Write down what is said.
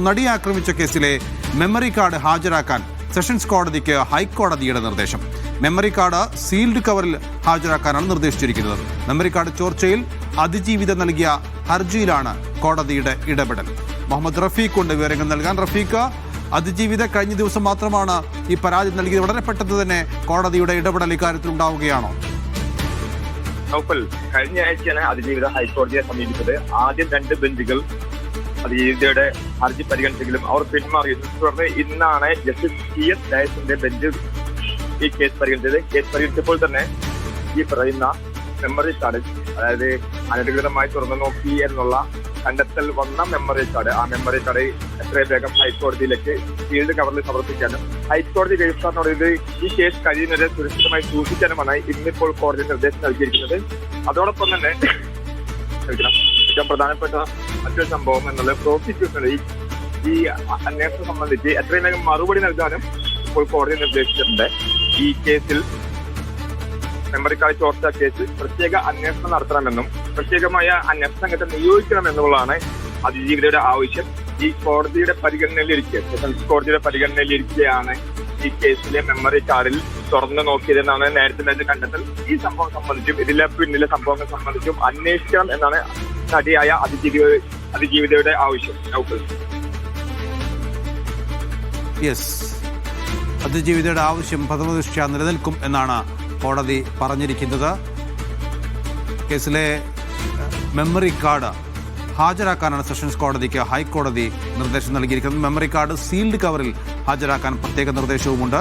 നടിയെ ആക്രമിച്ച കേസിലെ മെമ്മറി കാർഡ് ഹാജരാക്കാൻ സെഷൻസ് കോടതിക്ക് ഹൈക്കോടതിയുടെ നിർദ്ദേശം. മെമ്മറി കാർഡ് സീൽഡ് കവറിൽ ഹാജരാക്കാനാണ് നിർദ്ദേശിച്ചിരിക്കുന്നത്. മെമ്മറി കാർഡ് ചോർച്ചയിൽ അതിജീവിത നൽകിയ ഹർജിയിലാണ് കോടതിയുടെ ഇടപെടൽ. മുഹമ്മദ് റഫീഖ് ഉണ്ട് വിവരങ്ങൾ നൽകാൻ. റഫീഖ്, അതിജീവിത കഴിഞ്ഞ ദിവസം മാത്രമാണ് ഈ പരാതി നൽകിയത്. വളരെ പെട്ടെന്ന് തന്നെ കോടതിയുടെ ഇടപെടൽ ഇക്കാര്യത്തിൽ ഉണ്ടാവുകയാണോ? കഴിഞ്ഞ ആഴ്ചയാണ് അതിജീവിത ഹൈക്കോടതിയെ സമീപിച്ചത്. ആദ്യം 2 ബെഞ്ചുകൾ അതിജീവിതയുടെ ഹർജി പരിഗണിച്ചെങ്കിലും അവർ പിന്മാറിയിരുന്നു. തുടർന്ന് ഇന്നാണ് ജസ്റ്റിസ് CS ഡയസിന്റെ ബെഞ്ച് ഈ കേസ് പരിഗണിച്ചത്. കേസ് പരിഗണിച്ചപ്പോൾ തന്നെ ഈ പറയുന്ന മെമ്മറി കാർഡ്, അതായത് അനധികൃതമായി തുറന്നു നോക്കി എന്നുള്ള കണ്ടെത്തൽ വന്ന മെമ്മറി കാർഡ്, ആ മെമ്മറി കാർഡ് എത്രയും വേഗം ഹൈക്കോടതിയിലേക്ക് ഫീൽഡ് കവറിൽ സമർപ്പിക്കാനും ഹൈക്കോടതി രജിസ്ട്രാറിനോട് ഈ കേസ് കഴിയുന്നവരെ സുരക്ഷിതമായി സൂക്ഷിക്കാനുമാണ് ഇന്നിപ്പോൾ കോടതി നിർദ്ദേശം നൽകിയിരിക്കുന്നത്. അതോടൊപ്പം തന്നെ ഏറ്റവും പ്രധാനപ്പെട്ട മറ്റൊരു സംഭവം എന്നുള്ളത് പ്രോസിക്യൂഷന് ഈ അന്വേഷണം സംബന്ധിച്ച് എത്രയും വേഗം മറുപടി നൽകാനും ഇപ്പോൾ കോടതി നിർദ്ദേശിച്ചിട്ടുണ്ട്. ഈ കേസിൽ മെമ്മറി കാർഡ് ചോർച്ച കേസിൽ പ്രത്യേക അന്വേഷണം നടത്തണമെന്നും പ്രത്യേകമായ അന്വേഷണ സംഘത്തെ നിയോഗിക്കണമെന്നുള്ളതാണ് അതിജീവിതയുടെ ആവശ്യം. ഈ കോടതിയുടെ പരിഗണനയിലിരിക്കെ, സെഷൻസ് കോടതിയുടെ പരിഗണനയിലിരിക്കെയാണ് ഈ കേസിലെ മെമ്മറി കാർഡിൽ തുറന്നു നോക്കിയതെന്നാണ് നേരത്തെ കണ്ടെത്തൽ. ഈ സംഭവം സംബന്ധിച്ചും ഇതിലെ പിന്നിലെ സംഭവങ്ങൾ സംബന്ധിച്ചും അന്വേഷിക്കണം എന്നാണ് നടിയായ അതിജീവിതയുടെ ആവശ്യം. അതിജീവിതയുടെ ആവശ്യം പ്രഥമദൃഷ്ട്യാ നിലനിൽക്കും എന്നാണ് കോടതി പറഞ്ഞിരിക്കുന്നത്. കേസിലെ മെമ്മറി കാർഡ് ഹാജരാക്കാനാണ് സെഷൻസ് കോടതിക്ക് ഹൈക്കോടതി നിർദ്ദേശം നൽകിയിരിക്കുന്നത്. മെമ്മറി കാർഡ് സീൽഡ് കവറിൽ ഹാജരാക്കാൻ പ്രത്യേക നിർദ്ദേശവുമുണ്ട്.